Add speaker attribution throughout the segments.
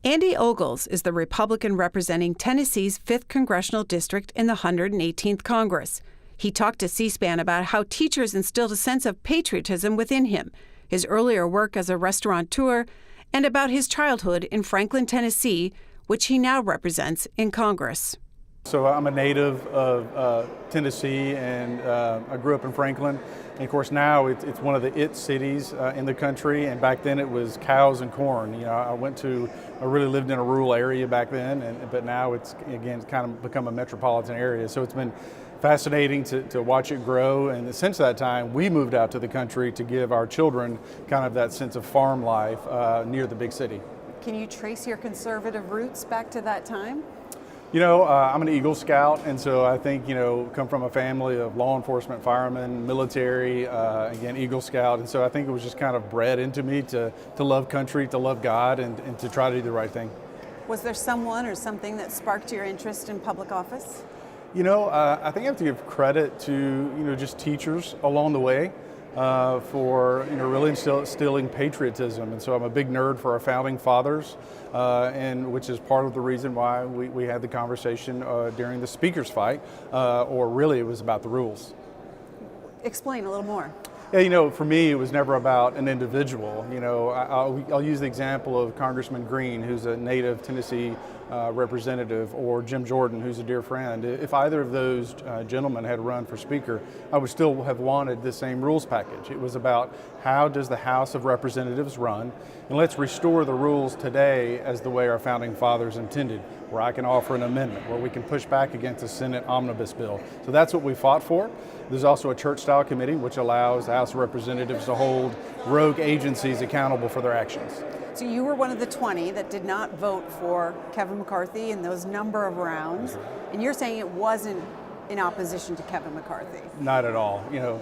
Speaker 1: Andy Ogles is the Republican representing Tennessee's 5th Congressional District in the 118th Congress. He talked to C-SPAN about how teachers instilled a sense of patriotism within him, his earlier work as a restaurateur, and about his childhood in Franklin, Tennessee, which he now represents in Congress.
Speaker 2: So I'm a native of Tennessee, and I grew up in Franklin. And of course now it's one of the it cities in the country, and back then it was cows and corn. You know, I really lived in a rural area back then, but now it's kind of become a metropolitan area. So it's been fascinating to watch it grow, and since that time we moved out to the country to give our children kind of that sense of farm life near the big city.
Speaker 1: Can you trace your conservative roots back to that time?
Speaker 2: You know, I'm an Eagle Scout, and so I think, you know, come from a family of law enforcement, firemen, military, again, Eagle Scout, and so I think it was just kind of bred into me to love country, to love God, and to try to do the right thing.
Speaker 1: Was there someone or something that sparked your interest in public office?
Speaker 2: You know, I think I have to give credit to, you know, just teachers along the way. For, you know, really instilling patriotism, and so I'm a big nerd for our founding fathers, and which is part of the reason why we had the conversation during the speaker's fight, or really it was about the rules.
Speaker 1: Explain a little more.
Speaker 2: Yeah, you know, for me, it was never about an individual. You know, I'll use the example of Congressman Green, who's a native Tennessee representative, or Jim Jordan, who's a dear friend. If either of those gentlemen had run for speaker, I would still have wanted the same rules package. It was about how does the House of Representatives run, and let's restore the rules today as the way our founding fathers intended, where I can offer an amendment, where we can push back against a Senate omnibus bill. So that's what we fought for. There's also a church-style committee, which allows the House of Representatives to hold rogue agencies accountable for their actions.
Speaker 1: So you were one of the 20 that did not vote for Kevin McCarthy in those number of rounds, and you're saying it wasn't in opposition to Kevin McCarthy?
Speaker 2: Not at all. You know,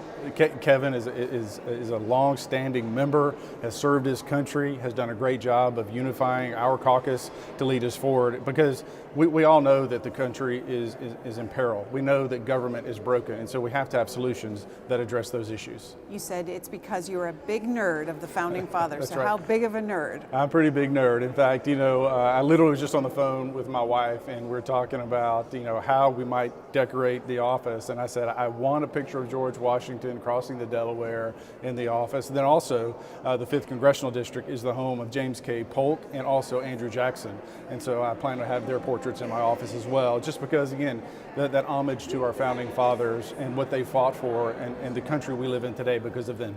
Speaker 2: Kevin is a long-standing member, has served his country, has done a great job of unifying our caucus to lead us forward, because we all know that the country is in peril. We know that government is broken, and so we have to have solutions that address those issues.
Speaker 1: You said it's because you're a big nerd of the founding fathers.
Speaker 2: That's
Speaker 1: so
Speaker 2: right.
Speaker 1: How big of a nerd?
Speaker 2: I'm a pretty big nerd. In fact, you know, I literally was just on the phone with my wife, and we're talking about, you know, how we might decorate the office, and I said I want a picture of George Washington crossing the Delaware in the office. And then also the 5th Congressional District is the home of James K. Polk and also Andrew Jackson, and so I plan to have their portraits in my office as well, just because, again, that homage to our founding fathers and what they fought for, and the country we live in today because of them.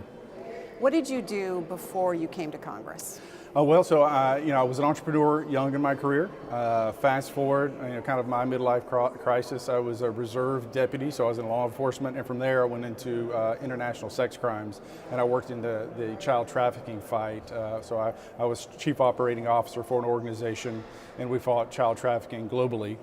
Speaker 1: What did you do before you came to Congress?
Speaker 2: Well, so you know, I was an entrepreneur young in my career. Fast forward, you know, kind of my midlife crisis, I was a reserve deputy, so I was in law enforcement, and from there I went into international sex crimes, and I worked in the child trafficking fight. So I was chief operating officer for an organization, and we fought child trafficking globally.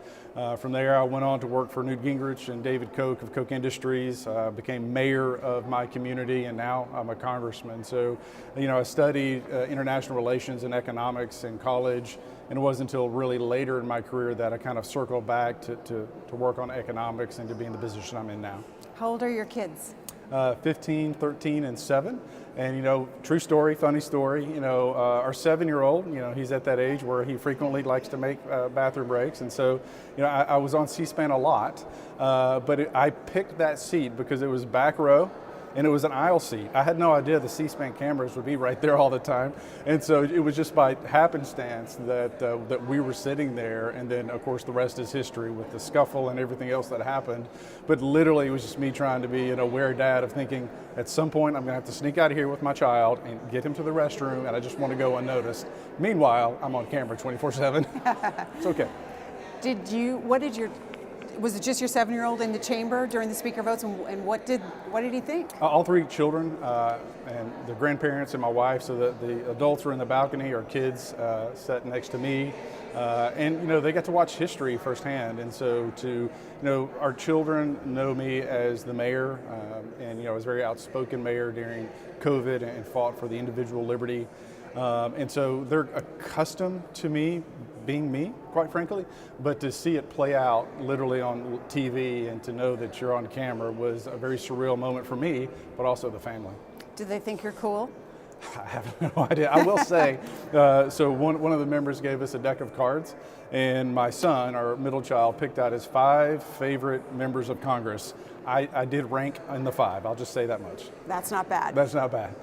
Speaker 2: From there, I went on to work for Newt Gingrich and David Koch of Koch Industries, became mayor of my community, and now I'm a congressman. So, you know, I studied international relations and economics in college, and it wasn't until really later in my career that I kind of circled back to work on economics and to be in the position I'm in now.
Speaker 1: How old are your kids?
Speaker 2: 15, 13, and 7. And, you know, true story, funny story, you know, our 7-year-old, you know, he's at that age where he frequently likes to make bathroom breaks. And so, you know, I was on C-SPAN a lot, but I picked that seat because it was back row, and it was an aisle seat. I had no idea the C-SPAN cameras would be right there all the time. And so it was just by happenstance that we were sitting there, and then of course the rest is history with the scuffle and everything else that happened. But literally it was just me trying to be an aware dad of thinking, at some point I'm gonna have to sneak out of here with my child and get him to the restroom, and I just want to go unnoticed. Meanwhile, I'm on camera 24/7. It's okay.
Speaker 1: Was it just your 7-year-old in the chamber during the speaker votes, and what did he think?
Speaker 2: All 3 children and the grandparents and my wife, so the adults are in the balcony, our kids sat next to me, and you know, they got to watch history firsthand. And so you know, our children know me as the mayor, and you know, I was a very outspoken mayor during COVID and fought for the individual liberty. And so they're accustomed to me being me, quite frankly, but to see it play out literally on TV and to know that you're on camera was a very surreal moment for me, but also the family.
Speaker 1: Do they think you're cool?
Speaker 2: I have no idea. I will say, so one of the members gave us a deck of cards, and my son, our middle child, picked out his 5 favorite members of Congress. I did rank in the 5. I'll just say that much.
Speaker 1: That's not bad.
Speaker 2: That's not bad.